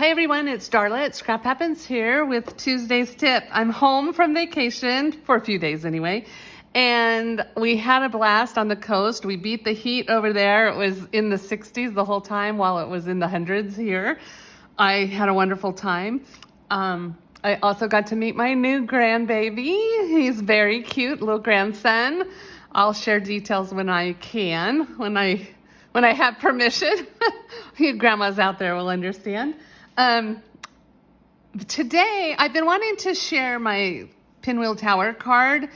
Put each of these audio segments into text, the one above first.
Hi everyone, it's Darla at Scrap Happens here with Tuesday's tip. I'm home from vacation, for a few days anyway, and we had a blast on the coast. We beat the heat over there. It was in the 60s the whole time while it was in the hundreds here. I had a wonderful time. I also got to meet my new grandbaby. He's very cute, little grandson. I'll share details when I can, when I have permission. Grandmas out there will understand. Today, I've been wanting to share my Pinwheel Tower card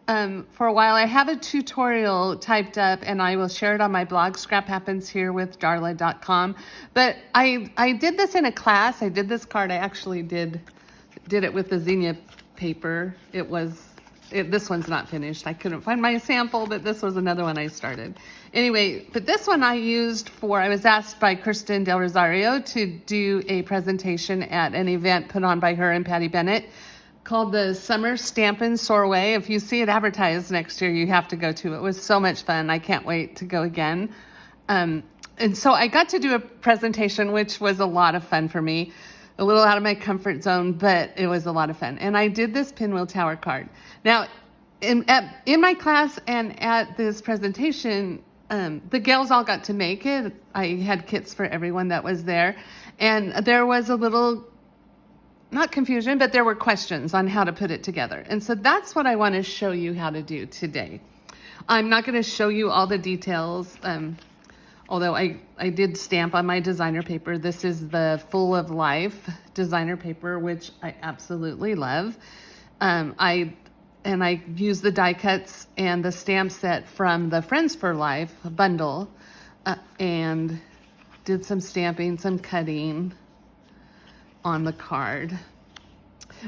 for a while. I have a tutorial typed up and I will share it on my blog, scraphappensherewithdarla.com. But I did this in a class. I did this card. I actually did it with the zinnia paper. This one's not finished. I couldn't find my sample, but this was another one I started. Anyway, but this one I used I was asked by Kirsten Del Rosario to do a presentation at an event put on by her and Patty Bennett called the Summer Stampin' Sorbet. If you see it advertised next year, you have to go to it. It was so much fun. I can't wait to go again. And so I got to do a presentation, which was a lot of fun for me. A little out of my comfort zone, but it was a lot of fun. And I did this Pinwheel Tower card. Now, in my class and at this presentation, the gals all got to make it. I had kits for everyone that was there. And there was a little, not confusion, but there were questions on how to put it together. And so that's what I want to show you how to do today. I'm not going to show you all the details. Although I did stamp on my designer paper. This is the Full of Life designer paper, which I absolutely love. I used the die cuts and the stamp set from the Friends for Life bundle and did some stamping, some cutting on the card.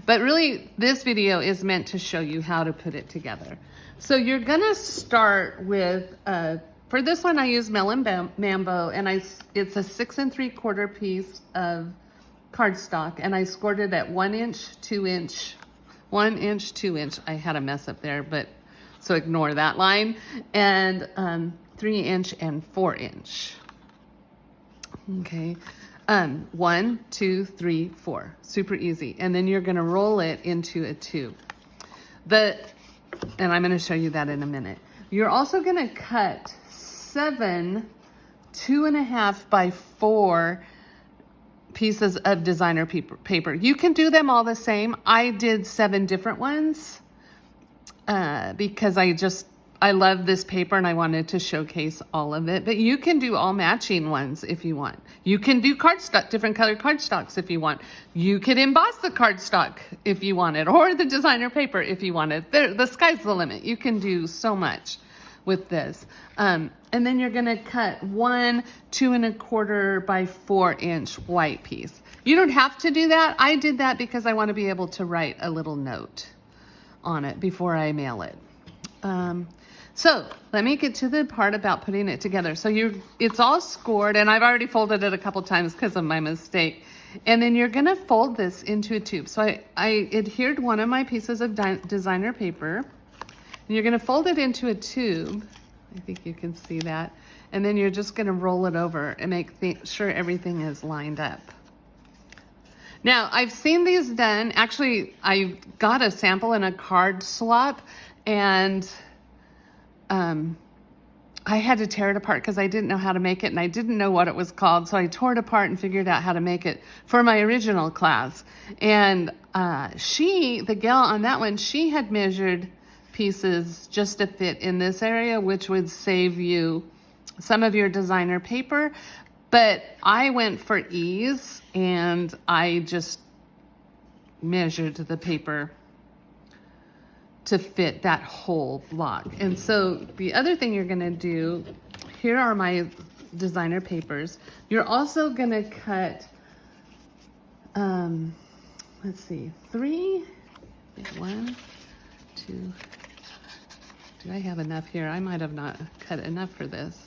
But really, this video is meant to show you how to put it together. So you're gonna start with for this one, I use Melon Mambo, and it's a 6 3/4 piece of cardstock, and I scored it at 1 inch, 2 inch, 1 inch, 2 inch. I had a mess up there, but so ignore that line, and 3 inch and 4 inch. Okay, 1, 2, 3, 4. Super easy. And then you're going to roll it into a tube. And I'm going to show you that in a minute. You're also going to cut 7 2.5 by 4 pieces of designer paper. You can do them all the same. I did 7 different ones because I love this paper and I wanted to showcase all of it. But you can do all matching ones if you want. You can do cardstock, different colored cardstocks if you want. You could emboss the cardstock if you wanted, or the designer paper if you wanted. The sky's the limit. You can do so much with this. And then you're gonna cut 1 2 1/4 by 4 inch white piece. You don't have to do that. I did that because I want to be able to write a little note on it before I mail it. So let me get to the part about putting it together. So it's all scored, and I've already folded it a couple times because of my mistake. And then you're gonna fold this into a tube. So I adhered one of my pieces of designer paper, and you're gonna fold it into a tube. I think you can see that. And then you're just gonna roll it over and make sure everything is lined up. Now, I've seen these done. Actually, I got a sample in a card swap, and I had to tear it apart because I didn't know how to make it, and I didn't know what it was called. So I tore it apart and figured out how to make it for my original class. And the gal on that one, she had measured pieces just to fit in this area, which would save you some of your designer paper. But I went for ease, and I just measured the paper to fit that whole block. And so the other thing you're gonna do, here are my designer papers. You're also gonna cut, let's see, 3, 1, 2, do I have enough here? I might have not cut enough for this.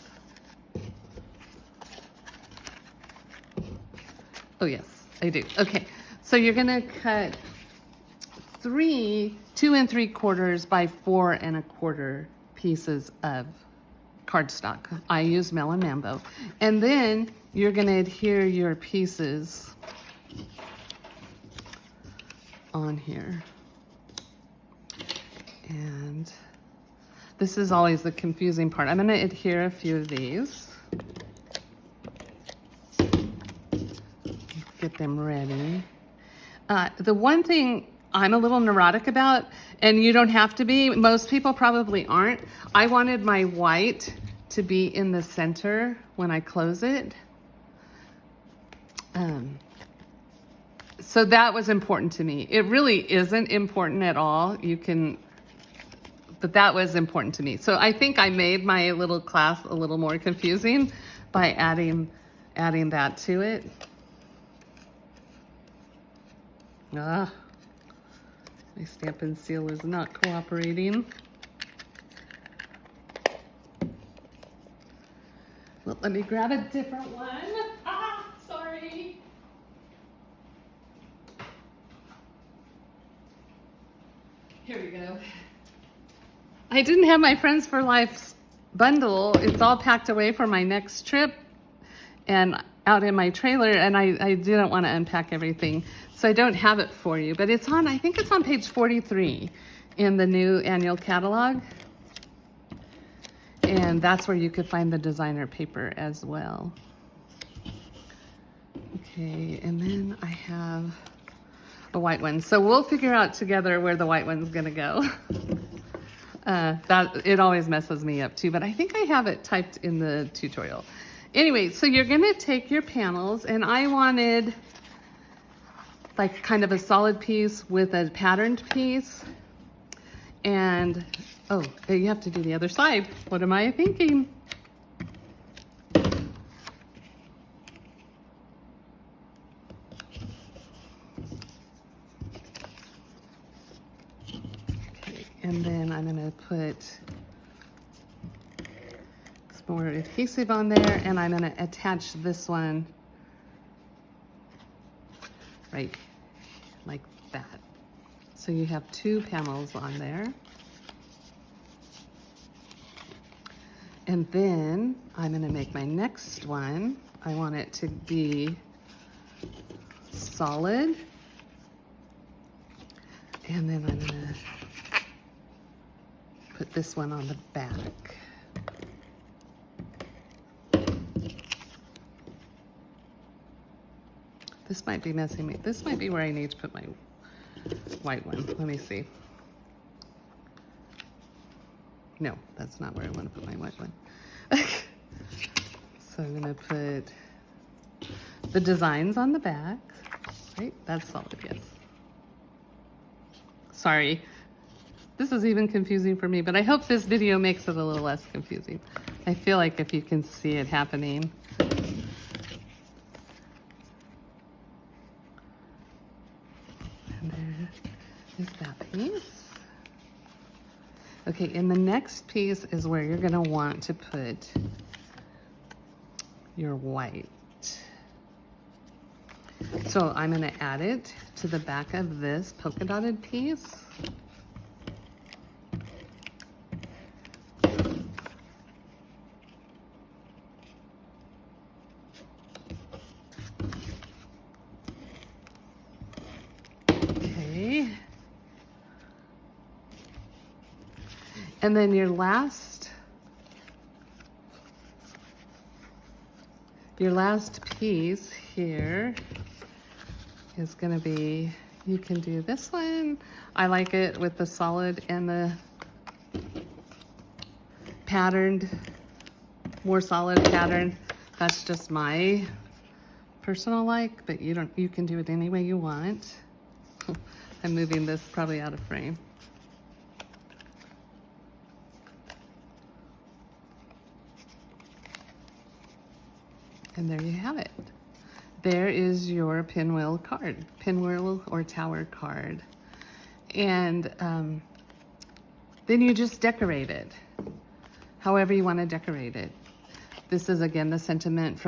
Oh yes, I do. Okay, so you're gonna cut 2 3/4 by 4 1/4 pieces of cardstock. I use Melon Mambo. And then you're gonna adhere your pieces on here. And this is always the confusing part. I'm going to adhere a few of these. Get them ready. The one thing I'm a little neurotic about, and you don't have to be, most people probably aren't, I wanted my white to be in the center when I close it. So that was important to me. It really isn't important at all. You can, but that was important to me. So I think I made my little class a little more confusing by adding that to it. My stamp and seal is not cooperating. Well, let me grab a different one. Sorry. Here we go. I didn't have my Friends for Life bundle. It's all packed away for my next trip and out in my trailer, and I didn't want to unpack everything. So I don't have it for you, but it's on, I think it's on page 43 in the new annual catalog. And that's where you could find the designer paper as well. Okay, and then I have a white one. So we'll figure out together where the white one's gonna go. That it always messes me up too, but I think I have it typed in the tutorial. Anyway, so you're gonna take your panels, and I wanted like kind of a solid piece with a patterned piece. And, oh, you have to do the other side. What am I thinking? Okay, and then I'm gonna put some more adhesive on there, and I'm gonna attach this one right like that. So you have two panels on there. And then I'm gonna make my next one. I want it to be solid. And then I'm gonna put this one on the back. This might be messing me. This might be where I need to put my white one. Let me see. No, that's not where I want to put my white one. So I'm going to put the designs on the back. Right? That's solid, yes. Sorry. This is even confusing for me, but I hope this video makes it a little less confusing. I feel like if you can see it happening. And there is that piece. Okay, and the next piece is where you're gonna want to put your white. So I'm gonna add it to the back of this polka dotted piece. Okay. And then your last piece here is going to be, you can do this one. I like it with the solid and the patterned, more solid pattern. That's just my personal like, but you can do it any way you want. I'm moving this probably out of frame. And there you have it. There is your pinwheel card, pinwheel or tower card. And then you just decorate it, however you want to decorate it. This is again the sentiment from